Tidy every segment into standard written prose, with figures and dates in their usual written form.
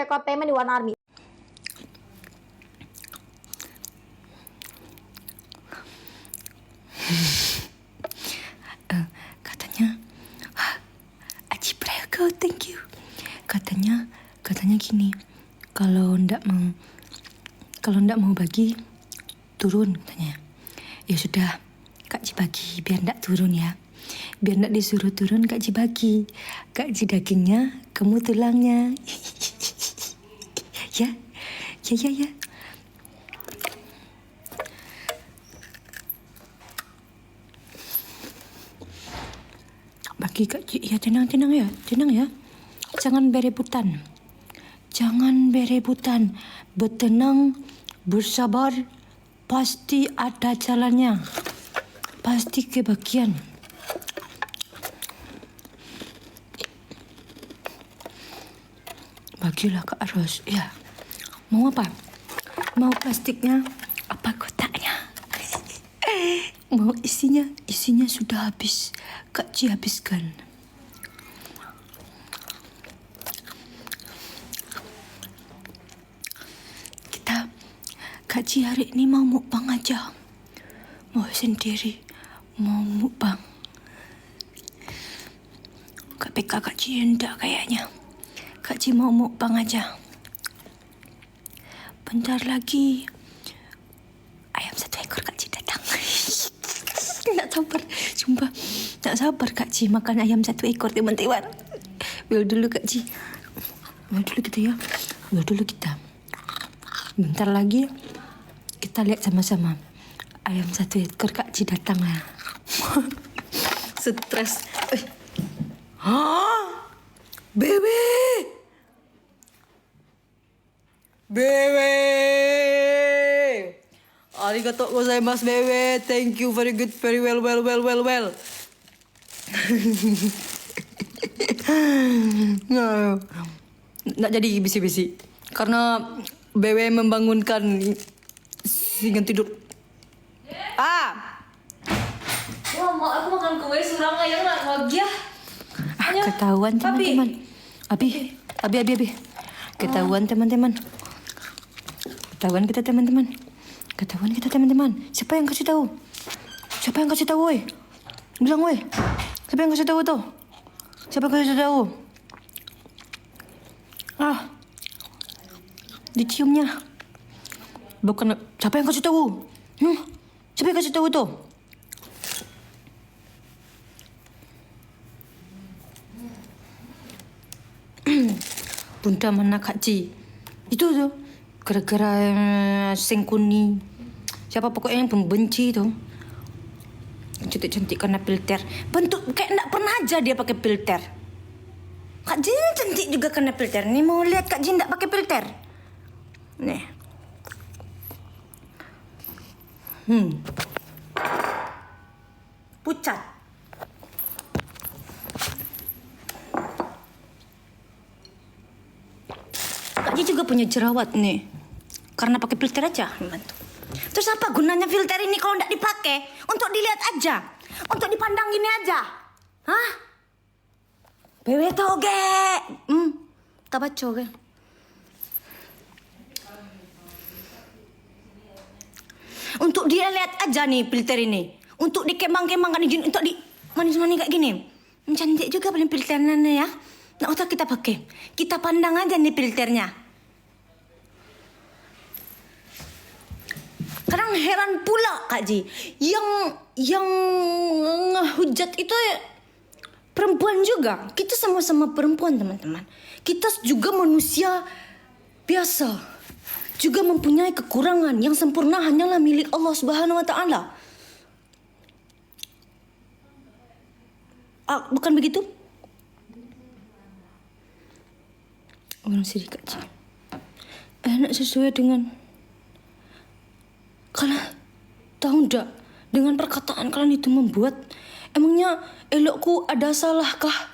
record payment di One Army. Katanya, Aji Prayogo, thank you. Katanya gini, kalau ndak mau bagi, turun katanya. Ya sudah, Kak Ji bagi biar ndak turun ya. Biar ndak disuruh turun, Kak Ji bagi. Kak Ji dagingnya, kamu tulangnya. Ya. Bagi Kak Ji, ya tenang ya. Jangan berebutan. Bertenang, bersabar, pasti ada jalannya. Pasti kebagian. Bagilah Kak Ros. Ya. Mau apa? Mau plastiknya? Apa kotaknya? Mau isinya? Isinya sudah habis. Kak Ji habiskan. Kak Ji hari ini mau mukbang aja. Mau sendiri. Mau mukbang. Kak Ji enggak kayaknya. Kak Ji mau mukbang aja. Bentar lagi ayam 1 ekor Kak Ji datang. Tak sabar, sumpah. Tak sabar Kak Ji makan ayam 1 ekor teman-teman. Will dulu Kak Ji. Will dulu kita ya. Bentar lagi kita lihat sama-sama. Ayam 1 ekor Kak Ji datang ya. Stres. Bebe. Arigatou gozaimasu, Bebe. Thank you, very good, very well. Nggak jadi bisi-bisi. Karena Bebe membangunkan singan tidur. Wah, mau aku makan kue surang aja nggak bahagia. Ketahuan teman-teman. Abi. Ketahuan teman-teman. Ketahuan kita teman-teman. Siapa yang kasih tahu? Woi? Bilang woi. Siapa yang kasih tahu tuh? Diciumnya. Bukan siapa yang kasih tahu? Siapa yang kasih tahu tuh? Bunda mana Kak Ji? Itu tuh gara-gara Sengkuni. Siapa pokoknya yang pembenci tuh. Cantik-cantik karena filter. Bentuk kayak enggak pernah aja dia pakai filter. Kak Ji cantik juga karena filter. Nih mau lihat Kak Ji enggak pakai filter. Nih. Pucat. Kak Ji juga punya jerawat nih. Karena pakai filter aja. Terus apa gunanya filter ini kalau nggak dipakai? Untuk dilihat aja. Untuk dipandang gini aja. Hah? Bewe toge. Tak baca kan? Untuk dia lihat aja nih filter ini. Untuk dikembang-kembangkan gini. Untuk di manis-manis kayak gini. Cantik juga paling filternya ya. Nggak usah kita pakai. Kita pandang aja nih filternya. Kadang heran pula Kak Ji. Yang ngehujat itu perempuan juga. Kita sama-sama perempuan teman-teman. Kita juga manusia biasa. Juga mempunyai kekurangan. Yang sempurna hanyalah milik Allah Subhanahu wa Ta'ala. Bukan begitu? Orang sedih Kak Ji. Enak sesuai dengan kalian tahu ndak dengan perkataan kalian itu membuat emangnya elokku ada salahkah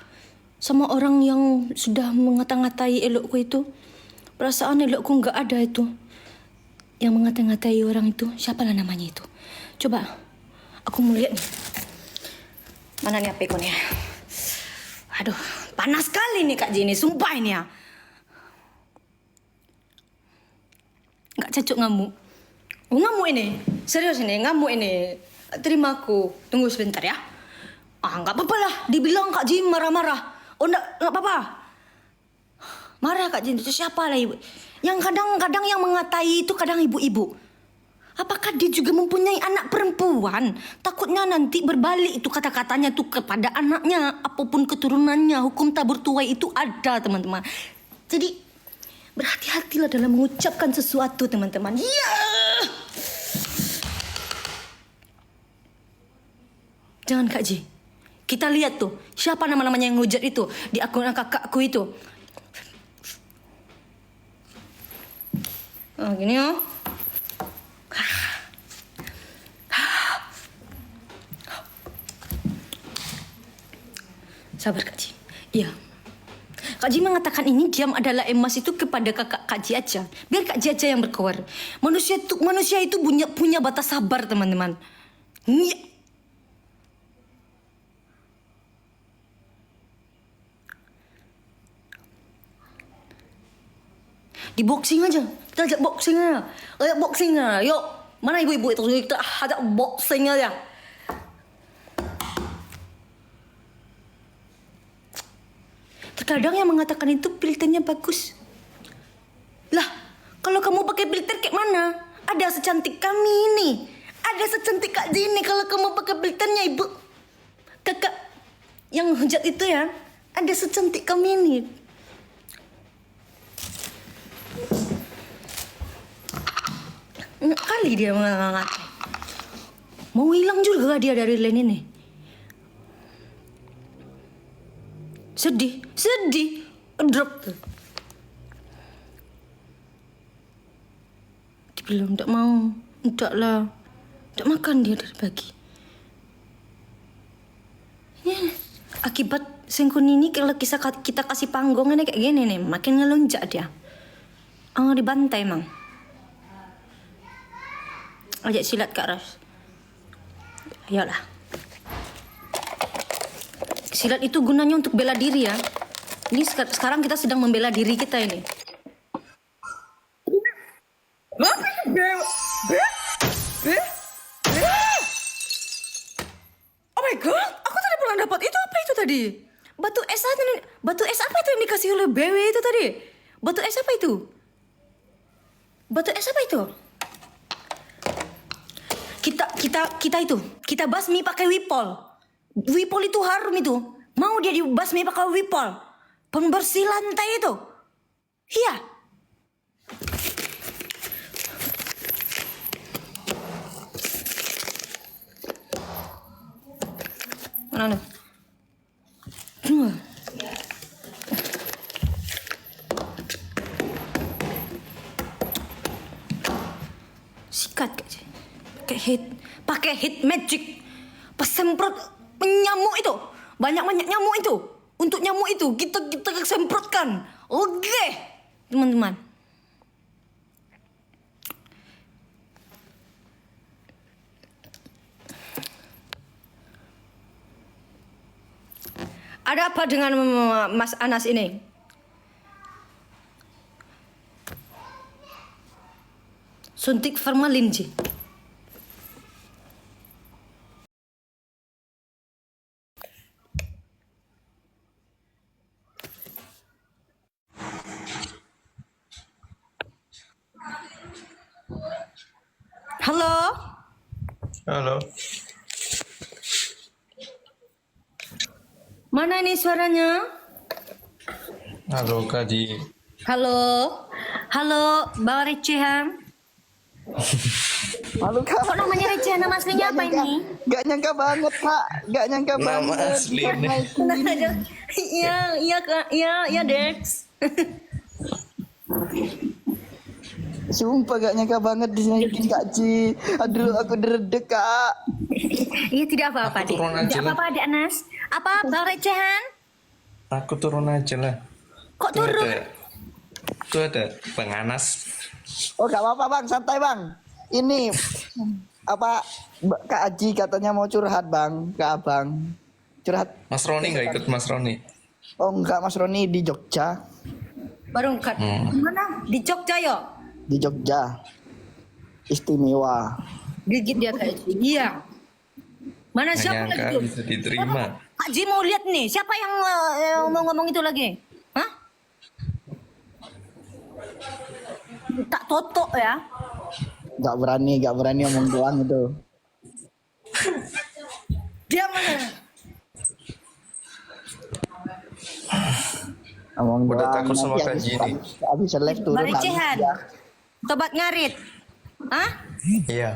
sama orang yang sudah mengata-ngatai elokku itu? Perasaan elokku nggak ada itu. Yang mengata-ngatai orang itu siapalah namanya itu? Coba aku mau lihat nih. Mana nih HP ku nih? Aduh, panas sekali nih Kak Ji ini, sumpah ini ya. cacuk ngamuk. Oh ngamuk ini, serius ini ngamuk ini. Terima aku, tunggu sebentar ya. Ah nggak apa-apa lah, dibilang Kak Jin marah-marah. Oh nggak apa-apa. Marah Kak Jin, itu siapa lah ibu? Yang kadang-kadang yang mengatai itu kadang ibu-ibu. Apakah dia juga mempunyai anak perempuan? Takutnya nanti berbalik itu kata-katanya tuh kepada anaknya, apapun keturunannya. Hukum tabur tuai itu ada, teman-teman. Jadi berhati-hatilah dalam mengucapkan sesuatu, teman-teman. Iya. Jangan Kak Ji. Kita lihat tuh, siapa nama-namanya yang ngujat itu di akun kakakku itu. Oh, gini oh. Sabar Kak Ji. Iya. Kak Ji mengatakan ini diam adalah emas itu kepada kakak Kak Ji aja. Biar Kak Ji aja yang berkoar. Manusia itu punya batas sabar, teman-teman. Iya. Di boxing aja. Kita ajak boxing aja. Ajak boxing aja. Yuk. Mana ibu-ibu itu? Kita ajak boxing aja. Terkadang yang mengatakan itu filternya bagus. Lah, kalau kamu pakai filter kayak mana? Ada secantik kami ini. Ada secantik Kak Jini kalau kamu pakai filternya ibu. Kakak yang hujat itu ya. Ada secantik kami ini. Enak kali dia mengangat. Mau hilang juga dia dari lane ini. Sedih. Drop tuh. Dia bilang tak mau. Enggak lah. Tak makan dia dari pagi. Ya, akibat sengkun ini kalau kita kasih panggung ini kayak gini nih. Makin ngelonjak dia. Dibantai emang. Ajak silat Kak Ras. Ayolah. Silat itu gunanya untuk bela diri ya. Ini sekarang kita sedang membela diri kita ini. Oh my god, aku tadi pernah dapat itu apa itu tadi? Batu es apa itu yang dikasih oleh BW itu tadi? Batu es apa itu? Batu es apa itu? Kita basmi pakai wipol. Wipol itu harum itu. Mau dia dibasmi pakai wipol. Pembersih lantai itu. Iya. Mana? Sikat aja. Pakai hit magic. Pesemprot nyamuk itu. Banyak nyamuk itu. Untuk nyamuk itu kita semprotkan. Oke, teman-teman. Ada apa dengan Mas Anas ini? Suntik formalin Ji. Halo. Halo. Mana ini suaranya? Halo Kak Ji. Halo. Halo, Bang Recehan. Halo Kak. Kok namanya Recehan? Nama aslinya apa ini? Gak nyangka banget Kak. Gak nyangka Nama banget. aslinya. Iya, Dex. Sumpah gak nyangka banget dinaikin Kak Ji. Aduh aku deredek Kak. Iya, tidak apa-apa, Aku Dek. turun aja Tidak lah. apa-apa, Dek Anas. Apa, Bang Recehan? Aku turun aja lah. Kok Tuh turun? ada Bang Anas. Oh gak apa-apa Bang, santai Bang. Ini apa Kak Aji katanya mau curhat Bang ke Abang. Curhat. Mas Roni nggak ikut Mas Roni? Oh enggak Mas Roni di Jogja. Baru cut. Mana? Di Jogja ya? Di Jogja. istimewa. Gigit dia Kak Ji. Iya. Mana Nggak siapa nyangka lagi tuh? bisa diterima. Kak Ji mau lihat nih, siapa yang mau ngomong itu lagi? Hah? Tak totok ya. Gak berani omong doang itu. Dia mana? Omong Udah doang. takut sama nanti Kak Ji nih. Habis live turun. Barecehan. habis ya. Tobat ngarit. Hah? Iya.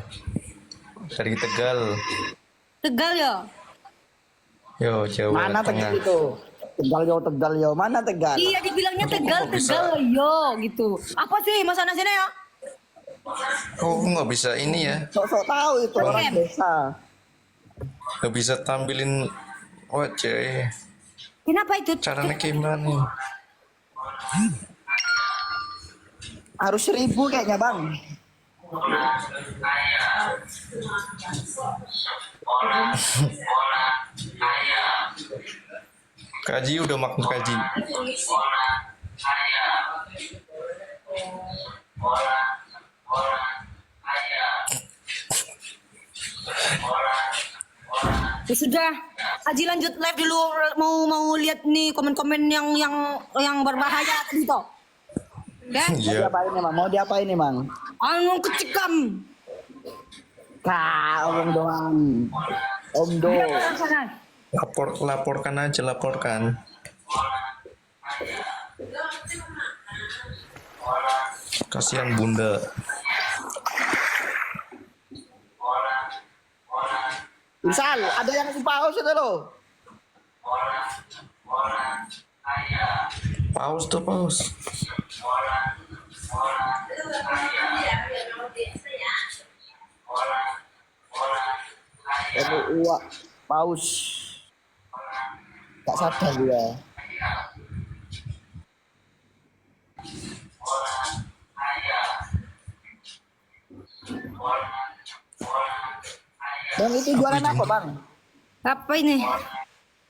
Dari Tegal. Tegal ya? Yo, Jawa Mana Tengah. Tegal itu? Tegal yo. Mana Tegal? Iya dibilangnya Tegal, Kok bisa? Tegal yo gitu. Apa sih Mas Anas ini ya? Oh, nggak bisa ini ya. Sok-sok tahu itu orang desa. Nggak bisa tampilin wajah. Kenapa itu? Caranya gimana? Harus 1.000 kayaknya bang. Kaji udah makan kaji. Ya sudah, Aji lanjut live dulu. Mau lihat nih komen-komen yang berbahaya tadi toh. Oke? Mau Iya. diapain nih, Mang? Mau diapain nih, Mang? Anu kecikam. Omong doang. Om Do. Sana. Laporkan aja, laporkan. Kasihan bunda. Misal, ada yang paus itu loh. Paus tuh paus. Uak paus. Tak sadar dia. Bang itu jualan apa bang? Apa ini?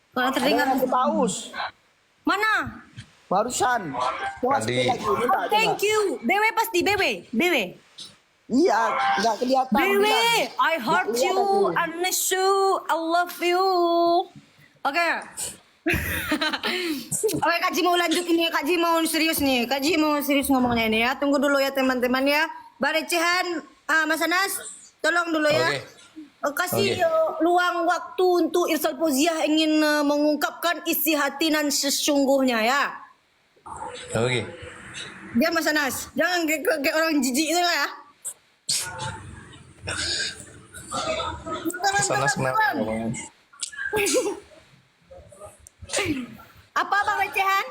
Kalau Ada terdengar yang ngasih paus. mana? Barusan. Coba Tadi. sekali lagi. Minta, Oh, thank you. BW pasti BW. BW. Iya, nggak kelihatan. BW, bilang. I heart Nggak you, kelihatan. I miss you, I love you. Oke. Oke, Kak Ji mau lanjut ini. Kak Ji mau serius nih. Kak Ji mau serius ngomongnya ini ya. Tunggu dulu ya teman-teman ya. Barecehan, Mas Anas, tolong dulu ya. Kasih luang waktu untuk Irsal Poziah ingin mengungkapkan isi hati dan sesungguhnya ya. Oke. Dia Mas Anas, jangan kayak orang jijik itu lah ya. Sana kenapa? Apa Bang Recehan?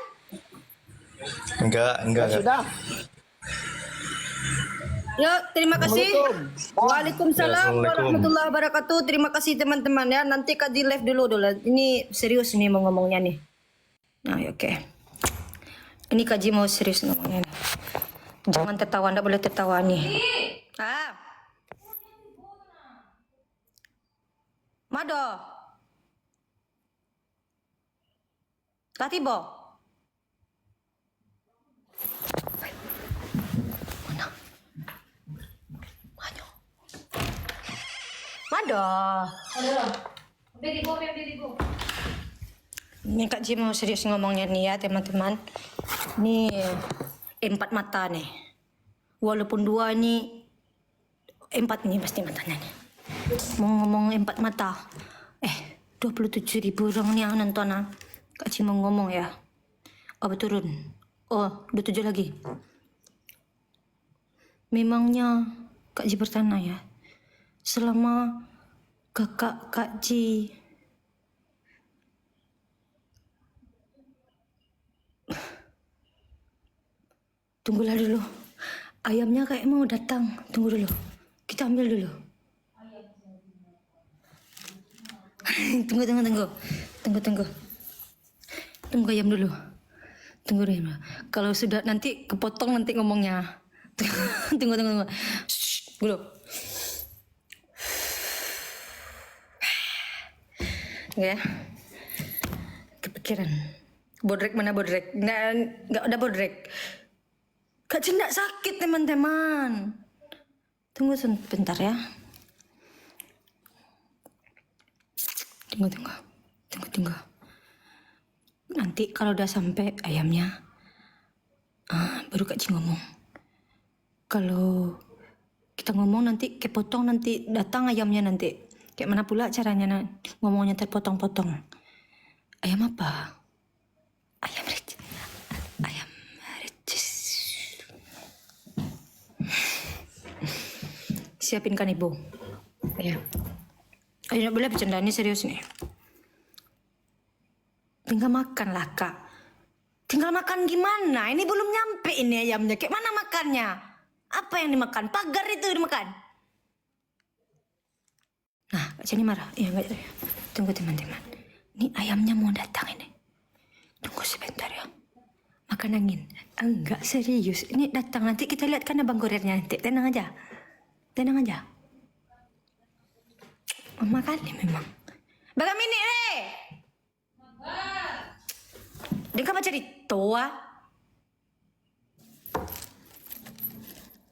Enggak. Ya sudah. Yuk, terima kasih. Assalamualaikum. Waalaikumsalam Assalamualaikum. warahmatullahi wabarakatuh. Terima kasih teman-teman ya. Nanti Kak Ji live dulu. Ini serius nih mau ngomongnya nih. Nah, oke. Ini Kak Ji mau serius ngomongnya nih. Jangan tertawa, nggak boleh tertawa nih. Mado. Katibo. Mado. Ini Kak Ji mau serius ngomongnya nih ya teman-teman. Ini 4 mata nih. Walaupun 2 ini 4 nih pasti matanya nih. Mau ngomong 4 mata. 27.000 orang nih yang nonton ah. Kak Ji mau ngomong ya. Oh turun. Oh 27 lagi. Memangnya Kak Ji bertanya ya. Selama kakak Kak Ji tunggulah dulu. Ayamnya kayak mau datang. Tunggu dulu. Kita ambil dulu. Tunggu. Tunggu ayam dulu. Tunggu ayam dulu. Kalau sudah nanti kepotong nanti ngomongnya. Tunggu. Shh, dulu. Ya. Kepikiran. Bodrek mana bodrek? Nggak ada bodrek. Kak Ji nggak sakit teman-teman. Tunggu sebentar ya. Tunggu. Nanti kalau udah sampai ayamnya, baru Kak Ji ngomong. Kalau kita ngomong nanti kepotong, nanti datang ayamnya nanti. Kayak mana pula caranya ngomongnya terpotong-potong. Ayam apa? Ayam ricis. Siapin kan ibu. Ya. Ayo boleh bercanda, ini serius nih. Tinggal makan lah kak. Tinggal makan gimana? Ini belum nyampe ini ayamnya. Kayak mana makannya? Apa yang dimakan? Pagar itu dimakan. Nah, Kak Jenny marah. Iya, enggak. Tunggu teman-teman. Ini ayamnya mau datang ini. Tunggu sebentar ya. Makan angin. Enggak serius. Ini datang nanti kita lihat kan abang kurirnya nanti. Tenang aja. Mama kali memang. Baga mini Dia kan cerita.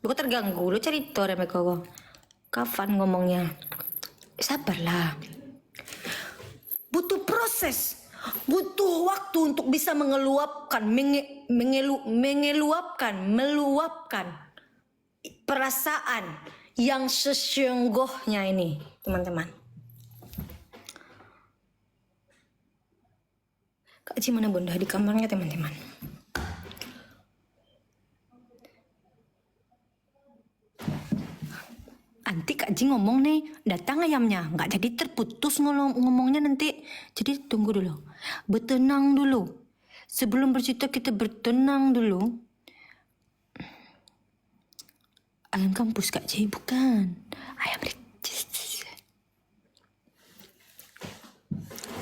Lu terganggu. Lu cerita mereka. Kapan ngomongnya? Sabarlah. Butuh proses. Butuh waktu untuk bisa mengeluapkan, meluapkan perasaan yang sesungguhnya ini, teman-teman. Kak Ji mana bunda? Di kamarnya, teman-teman. Nanti Kak Ji ngomong nih, datang ayamnya. Nggak jadi terputus ngomongnya nanti. Jadi tunggu dulu. Bertenang dulu. Sebelum bercerita kita bertenang dulu. Ayam kampus Kak Ji, bukan. Ayam ricis.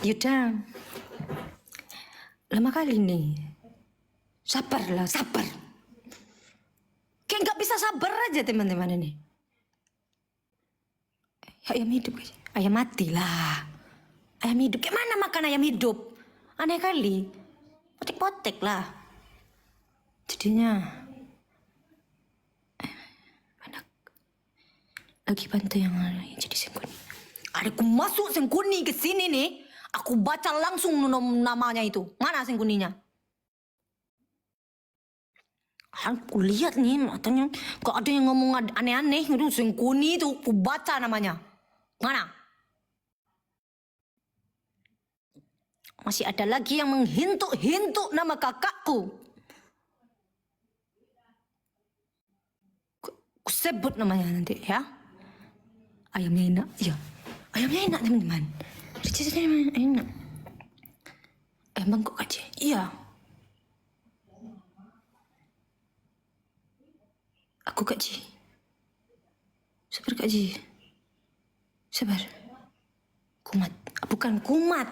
Yaudah. Lama kali nih. Sabar. Kayak nggak bisa sabar aja teman-teman ini. Ayam hidup, ayam mati lah. Ayam hidup, kayak mana makan ayam hidup? Aneh kali. Potek-potek lah. Jadinya anak lagi bantu yang lain jadi sengkuni. Adikku masuk sengkuni ke sini nih. Aku baca langsung namanya itu. Mana sengkuninya? Aku lihat nih matanya. Kok ada yang ngomong aneh-aneh. Itu sengkuni itu. Aku baca namanya. Mana? Masih ada lagi yang menghintuk-hintuk nama kakakku. Aku sebut namanya nanti ya. Ayamnya enak. Ya. Ayamnya enak teman-teman. Ricisnya enak. Ayam bangkok aja. Iya. Aku Kak Ji. Sabar Kak Ji. Sabar. Kumat. Bukan kumat.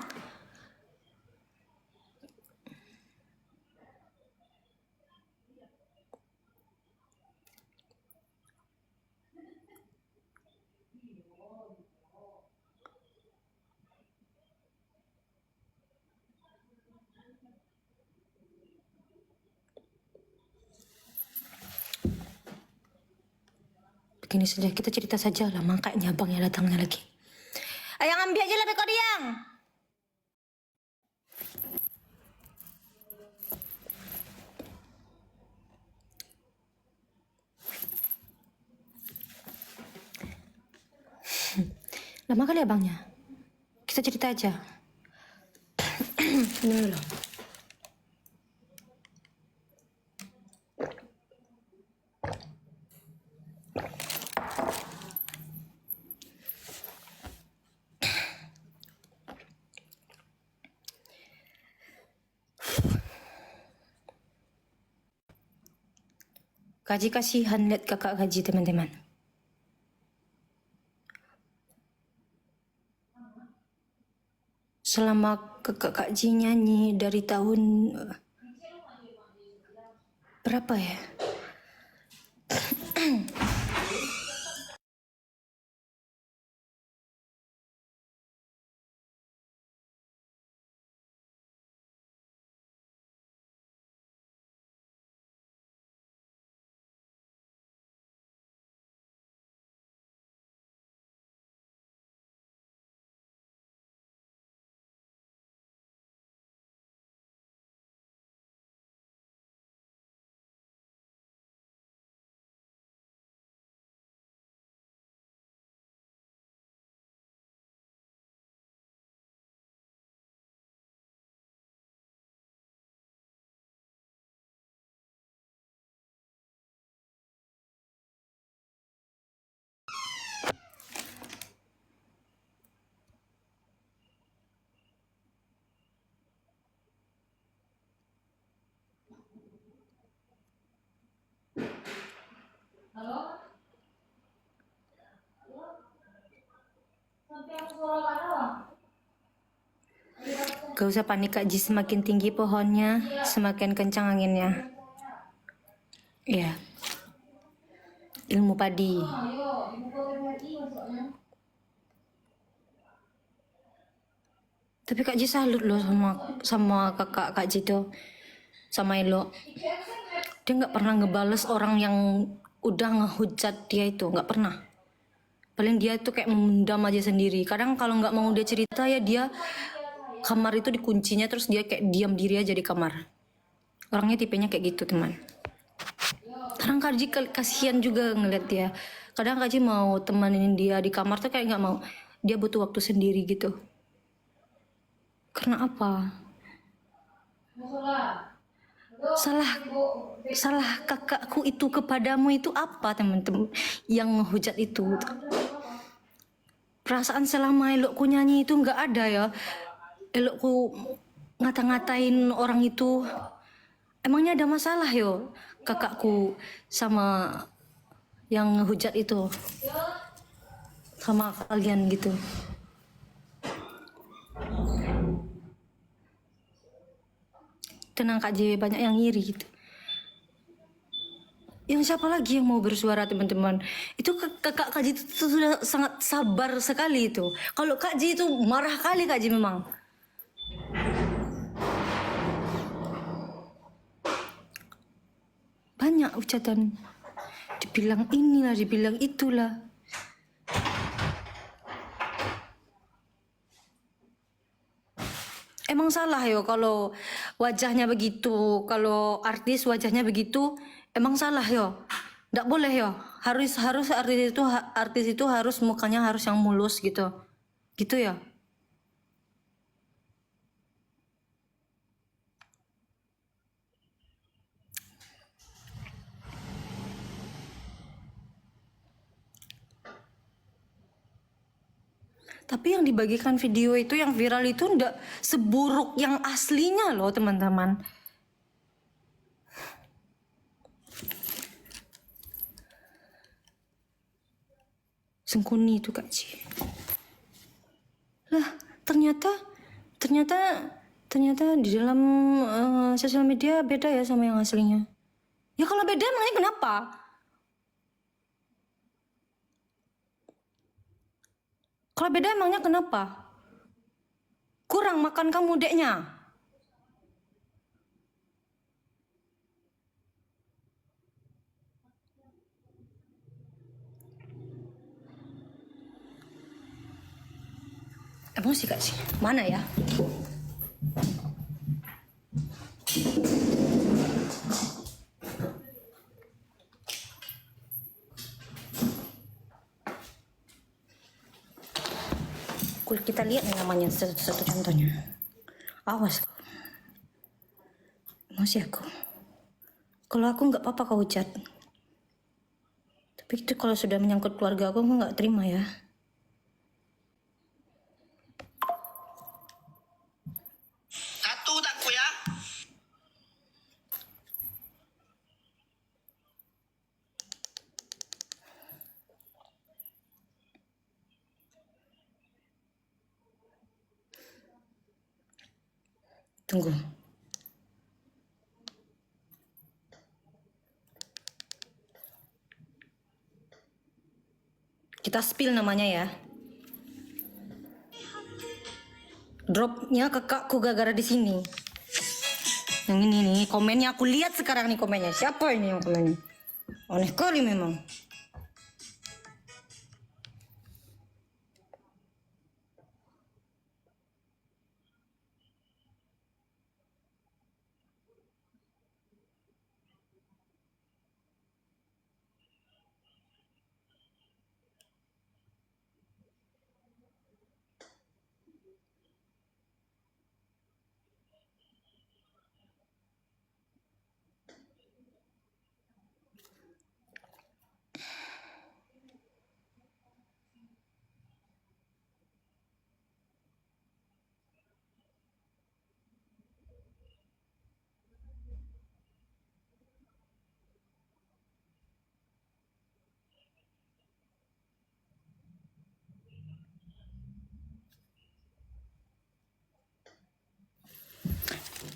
Begini saja, kita cerita saja lah. Makanya abangnya datangnya lagi. Ayang ambil aja lah rekod yang. Lama kali abangnya. Kita cerita aja. Ini dulu. Kaji kasihan lihat kakak Kaji teman-teman. Selama kakak Kaji nyanyi dari tahun berapa ya? Gak usah panik Kak Ji, semakin tinggi pohonnya, semakin kencang anginnya. Ya, ilmu padi. Tapi Kak Ji salut loh sama kakak Kak Ji tuh, sama Elo. Dia nggak pernah ngebales orang yang udah ngehujat dia itu, nggak pernah. Paling dia tuh kayak memendam aja sendiri. Kadang kalau nggak mau dia cerita ya dia kamar itu dikuncinya terus dia kayak diam diri aja di kamar. Orangnya tipenya kayak gitu teman. Kadang Kak Ji kasihan juga ngeliat dia. Kadang Kak Ji mau temenin dia di kamar tuh kayak nggak mau. Dia butuh waktu sendiri gitu. Karena apa? Salah kakakku itu kepadamu itu apa teman-teman yang ngehujat itu? Perasaan selama elokku nyanyi itu nggak ada ya. Elokku ngata-ngatain orang itu. Emangnya ada masalah yo kakakku sama yang ngehujat itu sama kalian gitu. Tenang Kak J, banyak yang iri gitu. Yang siapa lagi yang mau bersuara teman-teman? Itu kakak Kak J itu sudah sangat sabar sekali itu. Kalau Kak J itu marah kali Kak J memang. Banyak ucatan. Dibilang inilah, dibilang itulah. Emang salah yo kalau wajahnya begitu, kalau artis wajahnya begitu, emang salah yo. Nggak boleh yo. Harus artis itu harus mukanya harus yang mulus gitu. Gitu ya. Tapi yang dibagikan video itu yang viral itu ndak seburuk yang aslinya loh teman-teman. Sengkuni itu Kak Ci. Lah ternyata di dalam sosial media beda ya sama yang aslinya. Ya kalau beda emangnya kenapa? Kalau beda emangnya kenapa? Kurang makan kamu deknya. Emosi Kak sih. Mana ya? Kita lihat nih namanya satu contohnya. Awas kau. Emosi aku. Kalau aku nggak apa-apa kau hujat. Tapi itu kalau sudah menyangkut keluarga aku nggak terima ya. Satu takku ya. Tunggu. Kita spill namanya ya. Dropnya kakakku gara-gara di sini. Yang ini nih komennya aku lihat sekarang nih komennya. Siapa ini yang komennya? Aneh kali memang.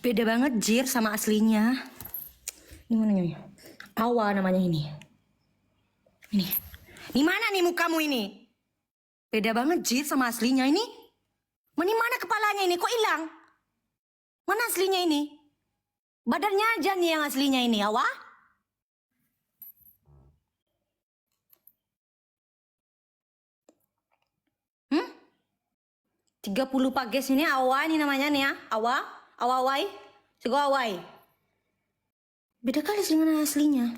Beda banget Jir sama aslinya. Ini mana nih? Awa namanya ini. Ini. Ini mana nih mukamu ini? Beda banget Jir sama aslinya ini. Mana kepalanya ini? Kok hilang? Mana aslinya ini? Badannya aja nih yang aslinya ini, Awa. 30 pages ini Awa ini namanya nih ya. Awa, awai. Sego awai. Beda kali dengan aslinya.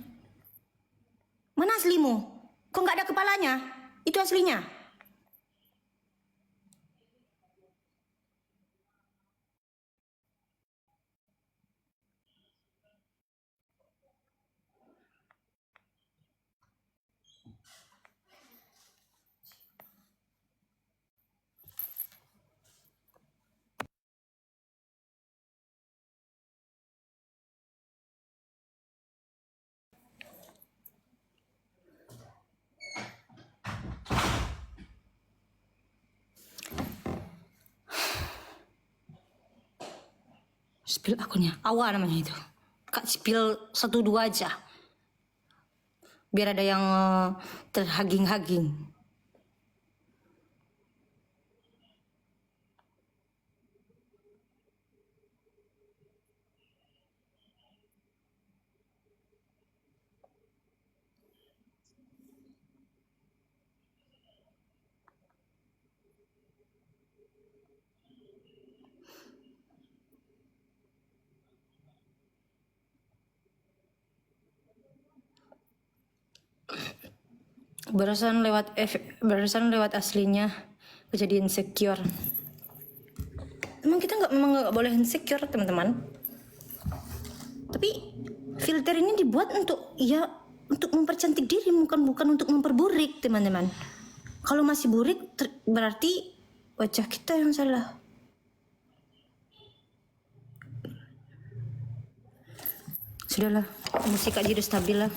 Mana aslimu? Kok nggak ada kepalanya? Itu aslinya. Spill akunnya. Awa namanya itu. Kak spill 1-2 aja. Biar ada yang terhaging-haging. Berdasarkan lewat aslinya kejadian insecure. Emang kita memang nggak boleh insecure teman-teman. Tapi filter ini dibuat untuk untuk mempercantik diri, bukan untuk memperburik teman-teman. Kalau masih burik berarti wajah kita yang salah. Sudahlah, musik aja udah stabil lah.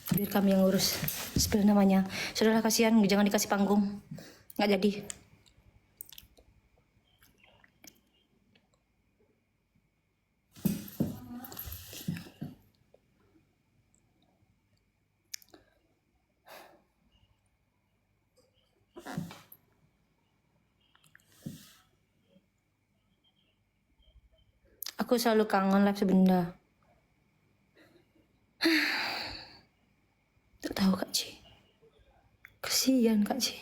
Biar kami yang ngurus. Spill namanya. Sudahlah, kasihan, jangan dikasih panggung. Nggak jadi. Aku selalu kangen live sebentar. Tak tahu Kak Ci. Kasihan Kak Ci.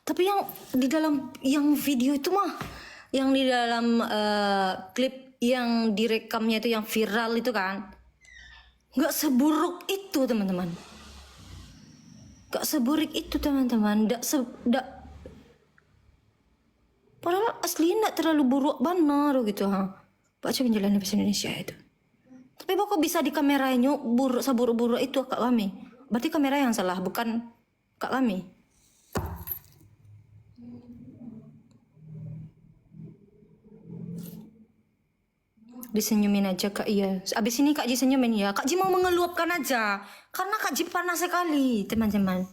Tapi yang di dalam yang video itu mah, yang di dalam klip yang direkamnya itu yang viral itu kan, nggak seburuk itu teman-teman. Nggak seburuk itu teman-teman. Padahal aslinya nggak terlalu buruk benar gitu ha. Baca penjelasan bahasa Indonesia itu. Tapi kok bisa di kameranya buruk seburuk-buruk itu kak kami. Berarti kamera yang salah bukan kak kami. Disenyumin aja Kak iya. Abis ini Kak Ji senyumin ya. Kak Ji mau mengeluapkan aja. Karena Kak Ji panas sekali teman-teman.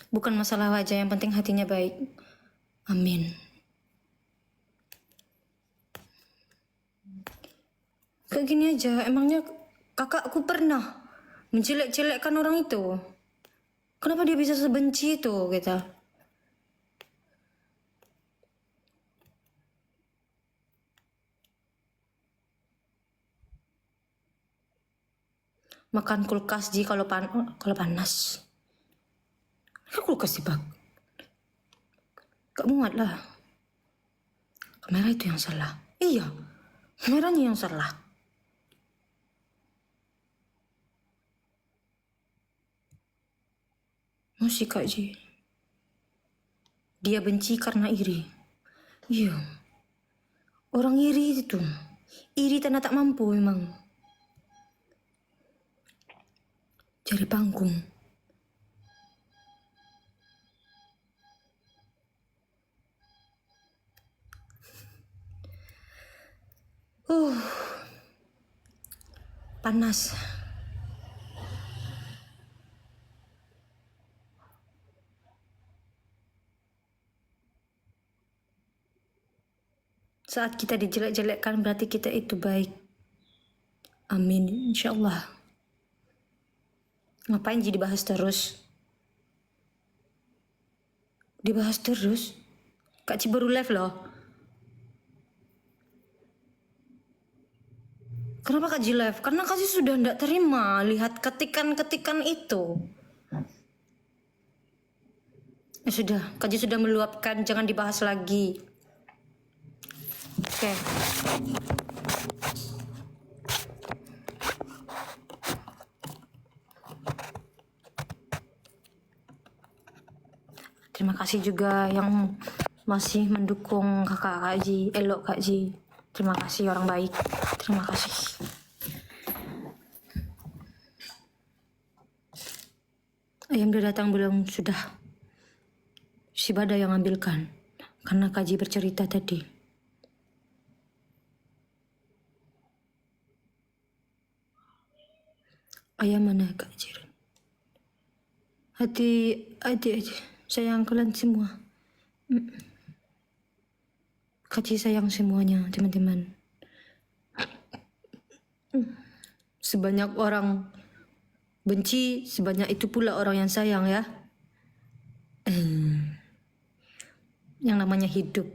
Bukan masalah wajah, yang penting hatinya baik. Amin. Kayak gini aja, emangnya kakakku pernah menjelek-jelekkan orang itu? Kenapa dia bisa sebenci itu kita? Makan kulkas Ji kalau panas. Kulkas sih bang. Gak muat lah. Kamera itu yang salah. Iya, kameranya yang salah. Musik Kak Ji. Dia benci karena iri. Iya. Orang iri itu Iri tanah tak mampu memang. Cari panggung. Panas. Saat kita dijelek-jelekkan berarti kita itu baik. Amin, insyaallah. Ngapain jadi dibahas terus? Dibahas terus? Kak Ci baru live loh. Kenapa Kak Ci live? Karena Kak Ci sudah tidak terima lihat ketikan-ketikan itu. Ya sudah, Kak Ci sudah meluapkan, jangan dibahas lagi. Oke. Terima kasih juga yang masih mendukung kakak Kak Ji, elok Kak Ji. Terima kasih orang baik. Terima kasih. Ayam udah datang belum? Sudah. Si Bada yang ambilkan. Karena Kak Ji bercerita tadi. Ayam mana Kak Ji? Hati aja. Sayang kalian semua. Kasih sayang semuanya, teman-teman. Sebanyak orang benci, sebanyak itu pula orang yang sayang ya. Yang namanya hidup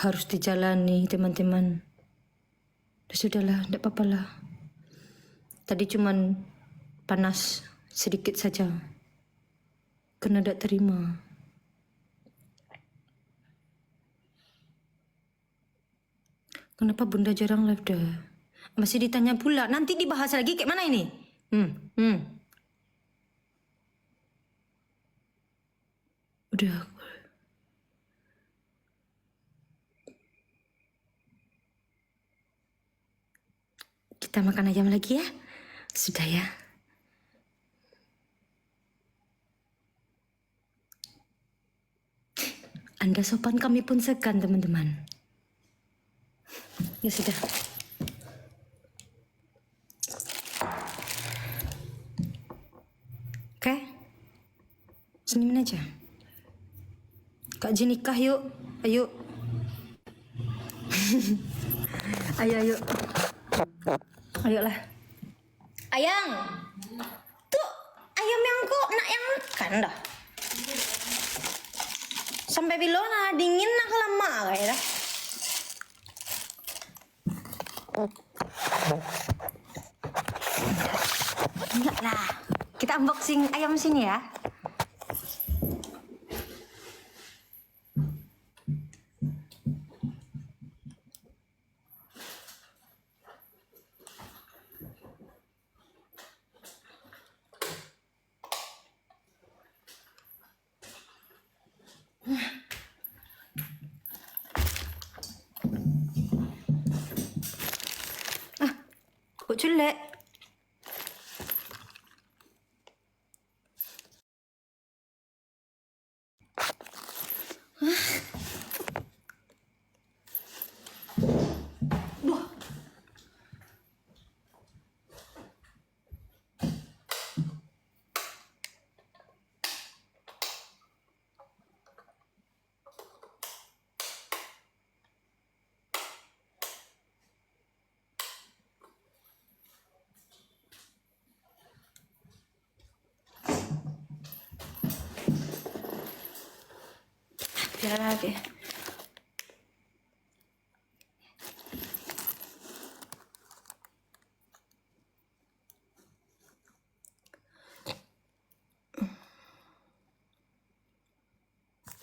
harus dijalani, teman-teman. Sudahlah, tidak apa-apa lah. Tadi cuman panas sedikit saja. Karena tidak terima. Kenapa Bunda jarang live dah? Masih ditanya pula. Nanti dibahas lagi kayak mana ini? Udah. Kita makan ayam lagi ya? Sudah ya. Anda sopan, kami pun segan, teman-teman. Ya sudah. Oke. Senyumin aja. Kak Ji nikah yuk. Ayo. Ayo. Ayolah. Ayang. Tuh ayam yang kok nak yang makan dah. Sampai bilona dingin nak lama kayak dah. Enggak lah. Kita unboxing ayam sini ya. Kok culek? Biar lagi.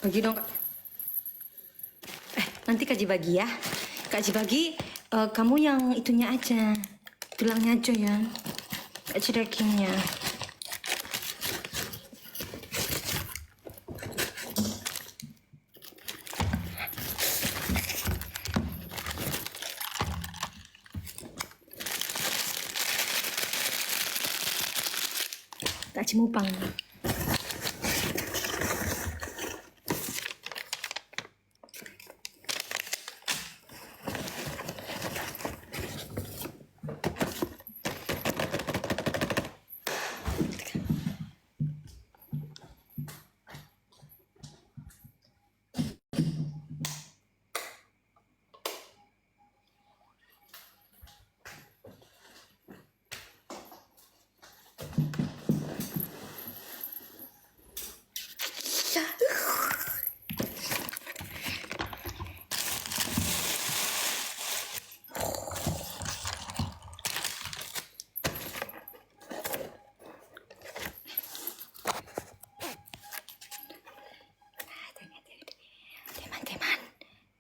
Bagi dong Kak. Nanti Kak Ji bagi ya. Kak Ji bagi, kamu yang itunya aja. Tulangnya aja ya. Kak Ji dagingnya. Tak cimupang.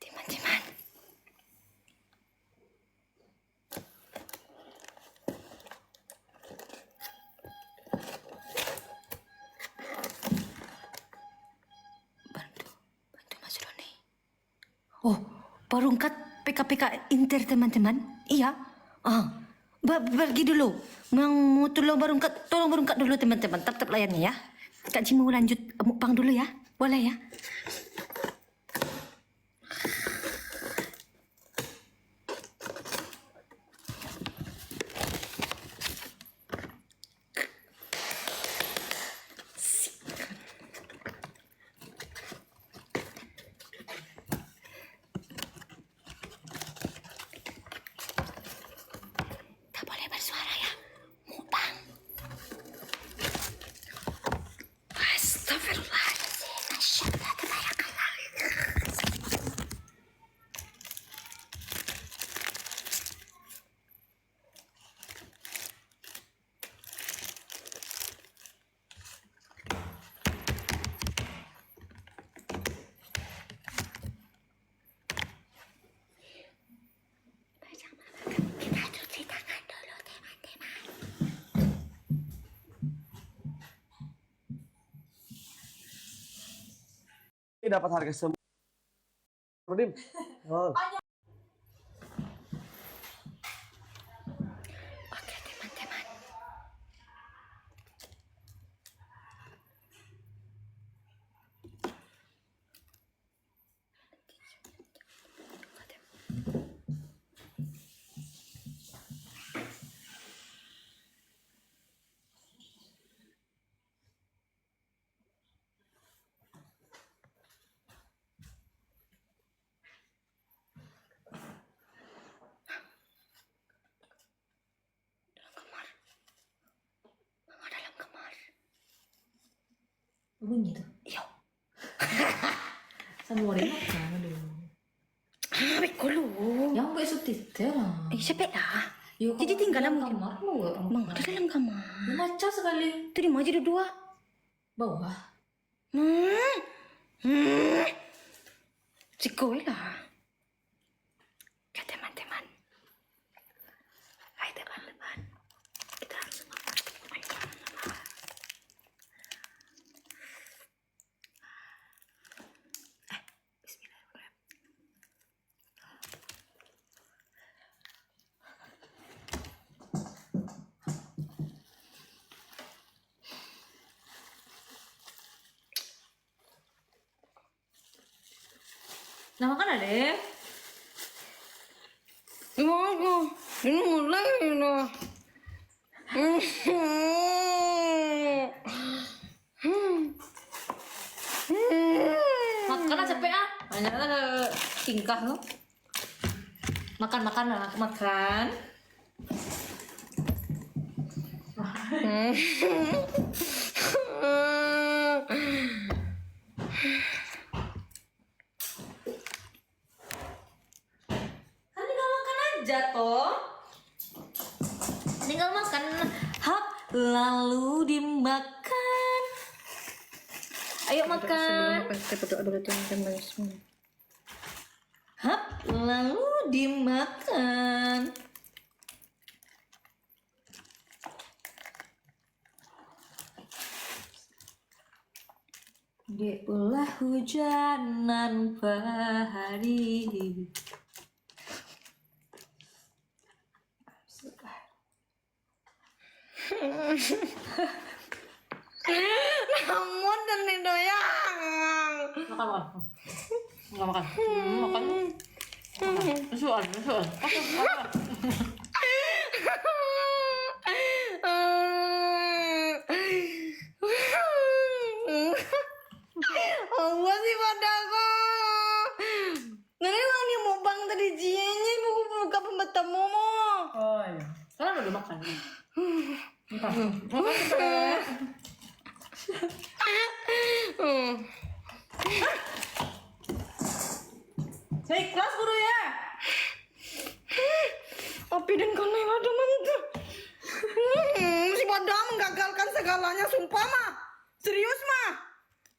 Teman-teman. Bantu Mas Roni. Oh, perungkat PKPK Inter teman-teman. Iya. Pergi dulu. Mau tolong berungkat dulu teman-teman. Tetap layarnya ya. Kak Ji mau lanjut mukbang dulu ya. Boleh ya? Tak boleh bersuara ya. Mukbang. Astagfirullahaladzim. Asyhadu an la ilaha illallah. Kita cuci tangan dulu teman-teman. Ini dapat harga semua. Rudim. Oh. Oke teman-teman. Mama dalam kamar. Bunyi tuh. Iya. Sama orang makan dulu. Ambil dulu. Yang gue subtitle lah. Siapa lah? Yuk, Jadi tinggal dalam mungkin. kamar lu. Mama di dalam kamar. Maca sekali. Terima aja dua. Bawah. Cikoi lah. Ya teman-teman. Hai teman-teman. Kita harus Bismillahirrahmanirrahim. Nah makan ada. Ini mulai loh. Makan aja capek ah. Banyak ada tingkah lo. Makan. Kan tinggal makan aja toh. Tinggal makan. Hap lalu dimakan. Ayo makan. Kita berdoa dulu teman-teman semua. Hap lalu dimakan. Di ulah hujanan pahari. Kamu dan nih doyang. Makan, makan. Enggak makan. Makan. Susuan. Apa sih padaku? Nani lang ni mo bang tadi jiennya ibu buka pembata momo. Oh iya. Sekarang udah makan. Makan kita. Saya ikhlas guru ya. Api dan kau ada mantu. Si pada menggagalkan segalanya, sumpah mah. Serius mah.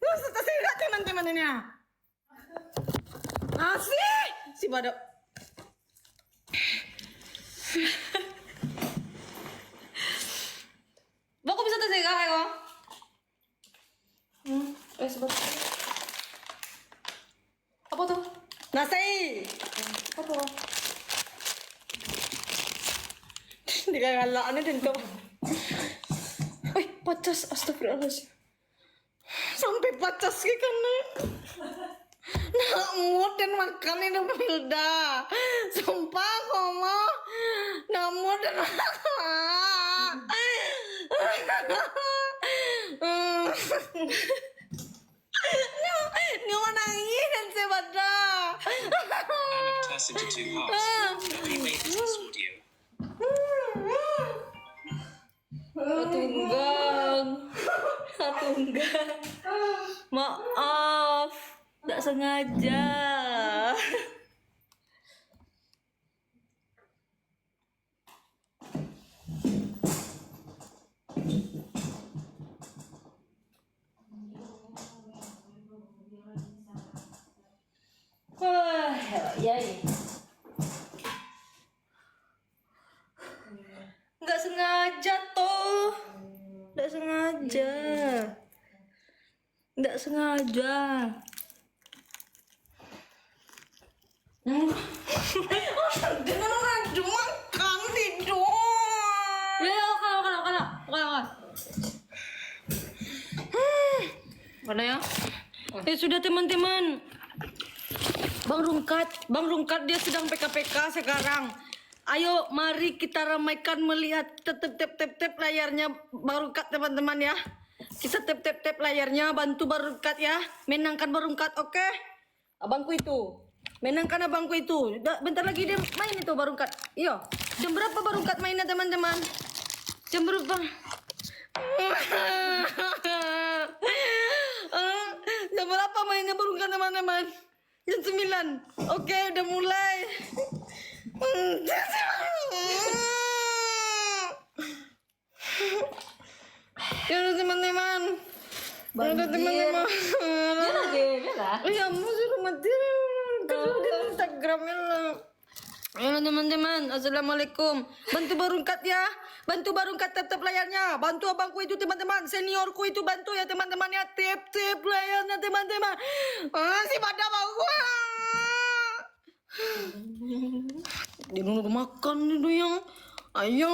Setelah teman-teman ini. Asik si pada. Baku bisa tersegah ya kok. Sebentar. Apa tuh? Nasi. Apa tuh? Dikagalaan din kau. Wih, pacas, astagfirullahaladzim. Sampai pacas ke kana. Nak mood dan makan ini Hilda. Sumpah komo. Nak mood dan makan. Ni mana nangis sebada. And toss into 2 halves. Nobody made this audio. Tunggang. Maaf, tak sengaja. Ya. Nggak sengaja toh. Nggak sengaja. Nggak sengaja. Jangan orang cuma makan tidur. Ya, makan. Mana ya? Sudah teman-teman. Bang Rungkat dia sedang PKPK sekarang. Ayo mari kita ramaikan melihat tep layarnya Bang Rungkat teman-teman ya. Kita tep layarnya, bantu Bang Rungkat ya. Menangkan Bang Rungkat, oke? Abangku itu. Menangkan abangku itu. Bentar lagi dia main itu Bang Rungkat. Iya. Jam berapa Bang Rungkat mainnya teman-teman? Jam berapa? Jam berapa mainnya Bang Rungkat teman-teman? Jam 9. Oke, udah mulai. Ya udah teman-teman. Ya udah teman-teman. Dia lah. Ya mau suruh mati. Terus di Instagramnya lah. Ya udah teman-teman. Assalamualaikum. Bantu Barungkat ya. Bantu Barungkat tap layarnya. Bantu abangku itu teman-teman. Seniorku itu bantu ya teman-teman ya. Tap layarnya teman-teman. Si pada mau gua. Dia nunggu makan itu yang. Ayo.